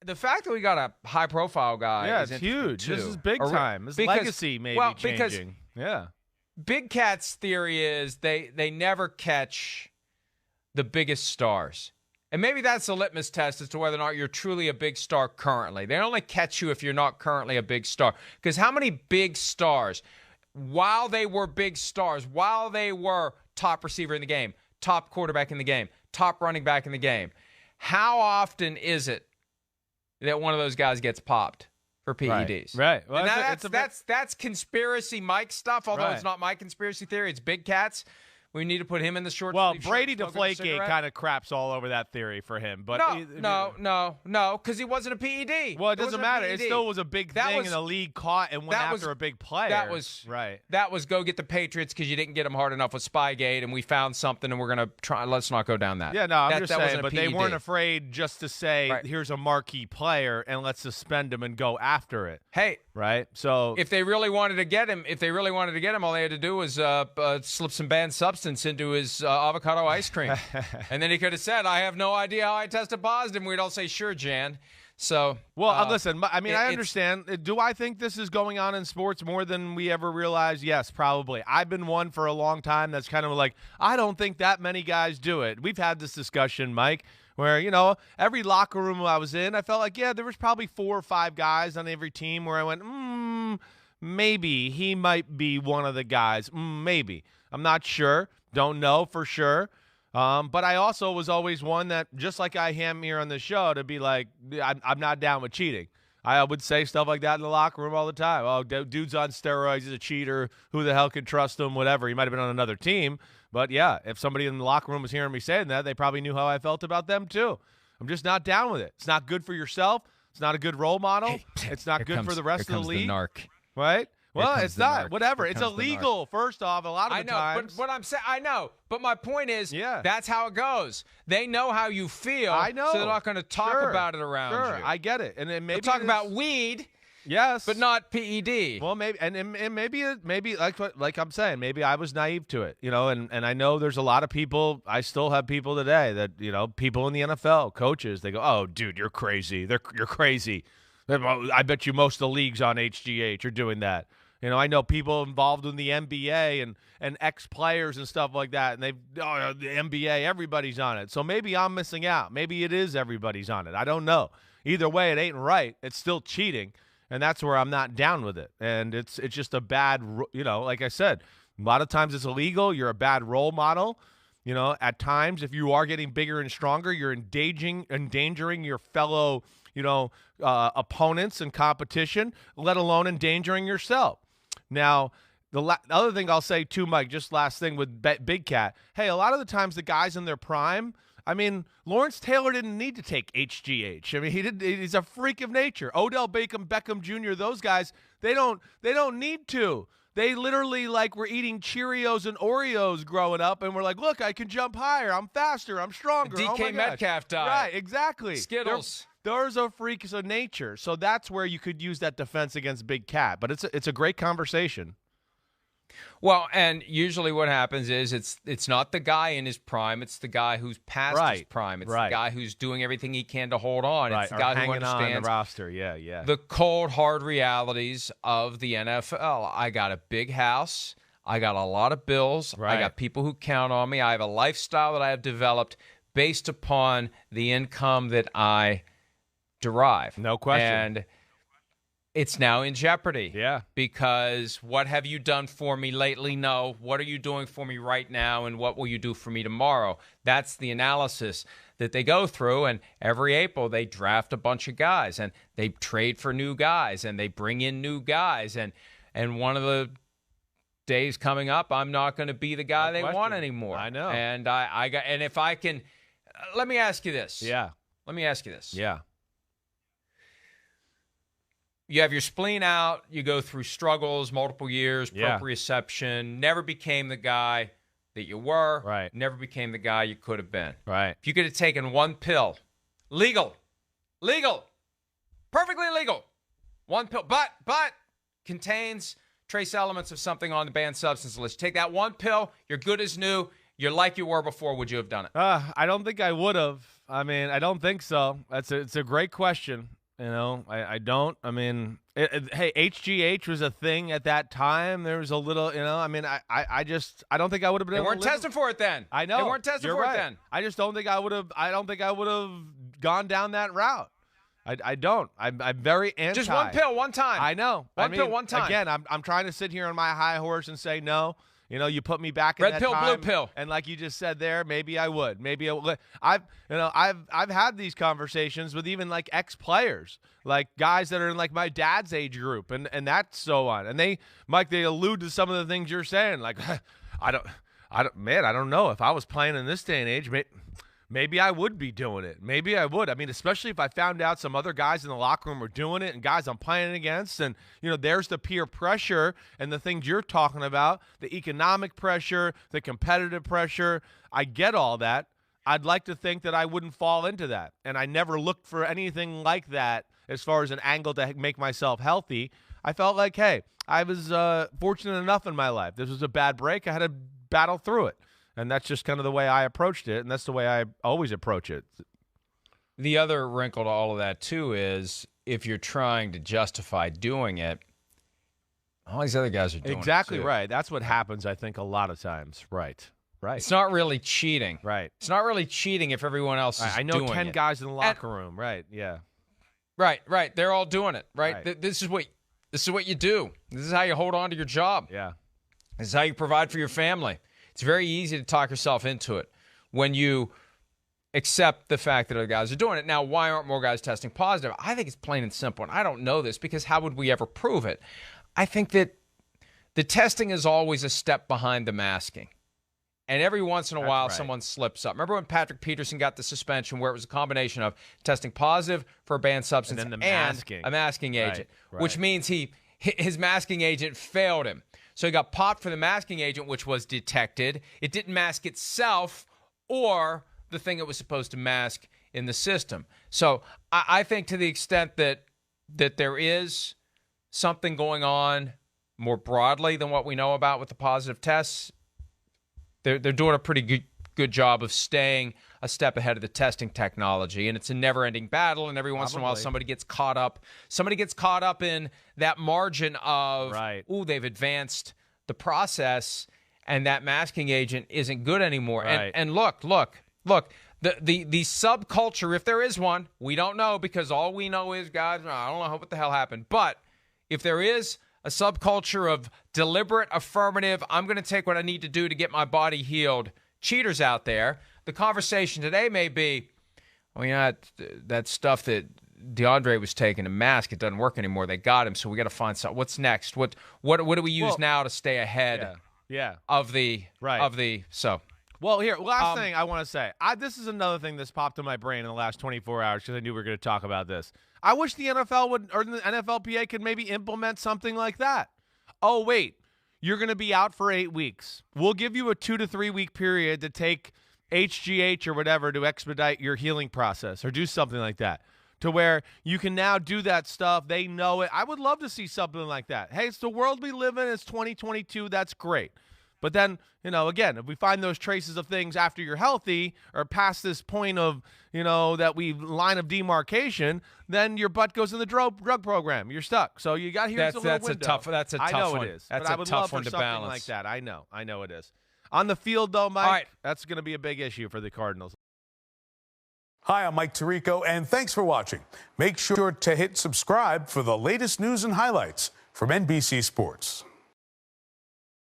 the fact that we got a high-profile guy is it's huge. too. This is big time. This legacy maybe changing. Yeah. Big Cat's theory is they never catch the biggest stars. And maybe that's a litmus test as to whether or not you're truly a big star currently. They only catch you if you're not currently a big star. Because how many big stars, while they were big stars, while they were top receiver in the game, top quarterback in the game, top running back in the game, how often is it that one of those guys gets popped for PEDs? Right. Well, that's conspiracy Mike stuff, although it's Right. not my conspiracy theory. It's Big Cat's. We need to put him in the short. Well, sleeve Brady shirt, smoking a Deflategate cigarette. kind of craps all over that theory for him. But No, because he wasn't a PED. Well, it doesn't wasn't a matter. It PED. still was a big That thing, was- and the league caught and went that after was- a big player. That was right. That was go get the Patriots because you didn't get them hard enough with Spygate, and we found something, and we're gonna try. Let's not go down that. Yeah, no, I'm just saying. wasn't a But they PED. weren't afraid just to say, Right. "Here's a marquee player, and let's suspend him and go after it." Hey, Right. So if they really wanted to get him, all they had to do was slip some banned substance into his avocado ice cream, and then he could have said, "I have no idea how I tested positive." And we'd all say, "Sure, Jan." So, Well, listen, I mean, I it's- understand. Do I think this is going on in sports more than we ever realized? Yes, probably. I've been one for a long time that's kind of like, I don't think that many guys do it. We've had this discussion, Mike, where, every locker room I was in, I felt like, there was probably 4 or 5 guys on every team where I went, maybe he might be one of the guys. Maybe. I'm not sure. Don't know for sure. But I also was always one that, just like I am here on the show, to be like, I'm not down with cheating. I would say stuff like that in the locker room all the time. Oh, dude's on steroids. He's a cheater. Who the hell can trust him? Whatever. He might have been on another team. But, yeah, if somebody in the locker room was hearing me saying that, they probably knew how I felt about them, too. I'm just not down with it. It's not good for yourself. It's not a good role model. It's not good for the rest of the league. The narc. Right? Well, it's not. narc. Whatever. Here It's comes the illegal, first off, a lot of the times. But what I'm saying, I know. But my point is, Yeah. that's how it goes. They know how you feel. I know. So they're not going to talk Sure. about it around Sure, you. I get it. And then maybe They'll talk it is- about weed, yes, but not PED. Well, maybe and maybe like I'm saying, maybe I was naive to it, and I know there's a lot of people. I still have people today that people in the NFL, coaches, they go, "Oh, dude, you're crazy. You're crazy." I bet you most of the leagues on HGH are doing that. I know people involved in the NBA and ex-players and stuff like that, and the NBA, everybody's on it. So maybe I'm missing out. Maybe it is everybody's on it. I don't know. Either way, it ain't right. It's still cheating, and that's where I'm not down with it. And it's just a bad, like I said, a lot of times it's illegal. You're a bad role model. At times, if you are getting bigger and stronger, you're endangering your fellow, opponents and competition, let alone endangering yourself. Now, the other thing I'll say too, Mike, just last thing with Big Cat. Hey, a lot of the times the guys in their prime, I mean, Lawrence Taylor didn't need to take HGH. I mean, he's a freak of nature. Odell Beckham Jr., those guys, they don't need to. They literally were eating Cheerios and Oreos growing up, and we're like, look, I can jump higher. I'm faster. I'm stronger. DK oh my gosh. Metcalf diet. Right, exactly. Skittles. Those are freaks of nature. So that's where you could use that defense against Big Cat. But it's a great conversation. Well, and usually what happens is it's not the guy in his prime. It's the guy who's past his prime. It's the guy who's doing everything he can to hold on. Right. It's the guy who hanging on understands the roster. Yeah. the cold, hard realities of the NFL. I got a big house. I got a lot of bills. Right. I got people who count on me. I have a lifestyle that I have developed based upon the income that I derive. No question. And it's now in jeopardy. Yeah. Because what have you done for me lately? No. What are you doing for me right now? And what will you do for me tomorrow? That's the analysis that they go through. And every April, they draft a bunch of guys. And they trade for new guys. And they bring in new guys. And one of the days coming up, I'm not going to be the guy they want anymore. I know. And and if I can, let me ask you this. Yeah. Let me ask you this. Yeah. You have your spleen out. You go through struggles, multiple years, Yeah. proprioception. Never became the guy that you were. Right. Never became the guy you could have been. Right. If you could have taken one pill, legal, perfectly legal, one pill, but contains trace elements of something on the banned substance list. Take that one pill, you're good as new. You're like you were before. Would you have done it? I don't think I would have. I mean, I don't think so. It's a great question. You know, I don't. I mean, hey, HGH was a thing at that time. There was a little, you know. I mean, I don't think I would have been. They weren't testing for it then. I know they weren't testing for it then. I just don't think I would have. I don't think I would have gone down that route. I don't. I'm very anti. Just one pill, one time. I know. One pill, one time. Again, I'm trying to sit here on my high horse and say no. You know, you put me back in red that pill, time, blue pill, and like you just said there, maybe I would. Maybe I would. I've had these conversations with even like ex-players, like guys that are in like my dad's age group, and that's so on. And they allude to some of the things you're saying. Like, I don't know if I was playing in this day and age. Maybe I would be doing it. Maybe I would. I mean, especially if I found out some other guys in the locker room were doing it and guys I'm playing against. And, you know, there's the peer pressure and the things you're talking about, the economic pressure, the competitive pressure. I get all that. I'd like to think that I wouldn't fall into that. And I never looked for anything like that as far as an angle to make myself healthy. I felt like, hey, I was fortunate enough in my life. This was a bad break. I had to battle through it. And that's just kind of the way I approached it, and that's the way I always approach it. The other wrinkle to all of that, too, is if you're trying to justify doing it, all these other guys are doing it, exactly too. Right. That's what happens, I think, a lot of times. Right. It's not really cheating. Right. It's not really cheating if everyone else is doing it. I know 10 guys in the locker room. Right, yeah. Right. They're all doing it, right? This is what you do. This is how you hold on to your job. Yeah. This is how you provide for your family. It's very easy to talk yourself into it when you accept the fact that other guys are doing it. Now, why aren't more guys testing positive? I think it's plain and simple, and I don't know this because how would we ever prove it? I think that the testing is always a step behind the masking. And every once in a while, someone slips up. Remember when Patrick Peterson got the suspension where it was a combination of testing positive for a banned substance and a masking agent, which means his masking agent failed him. So he got popped for the masking agent, which was detected. It didn't mask itself or the thing it was supposed to mask in the system. So I think to the extent that there is something going on more broadly than what we know about with the positive tests, they're doing a pretty good job of staying a step ahead of the testing technology, and it's a never-ending battle, and every once in a while somebody gets caught up in that margin of they've advanced the process and that masking agent isn't good anymore. And look, the subculture, if there is one, we don't know, because all we know is, guys, I don't know what the hell happened, but if there is a subculture of deliberate, affirmative, I'm going to take what I need to do to get my body healed cheaters out there, the conversation today may be, that stuff that DeAndre was taking, a mask, it doesn't work anymore. They got him, so we got to find something. What's next? What do we use now to stay ahead of the so? Well, here, last thing I want to say. This is another thing that's popped in my brain in the last 24 hours because I knew we were going to talk about this. I wish the NFL or the NFLPA could maybe implement something like that. Oh, wait, you're going to be out for 8 weeks. We'll give you a 2 to 3 week period to take HGH or whatever to expedite your healing process or do something like that to where you can now do that stuff. They know it. I would love to see something like that. Hey, it's the world we live in. It's 2022. That's great. But then, again, if we find those traces of things after you're healthy or past this point of, that line of demarcation, then your butt goes in the drug program. You're stuck. So you got here's a little window. That's a tough one. I know it is. That's a tough one to balance. Like that. I know it is. On the field, though, Mike, that's going to be a big issue for the Cardinals. Hi, I'm Mike Tirico, and thanks for watching. Make sure to hit subscribe for the latest news and highlights from NBC Sports.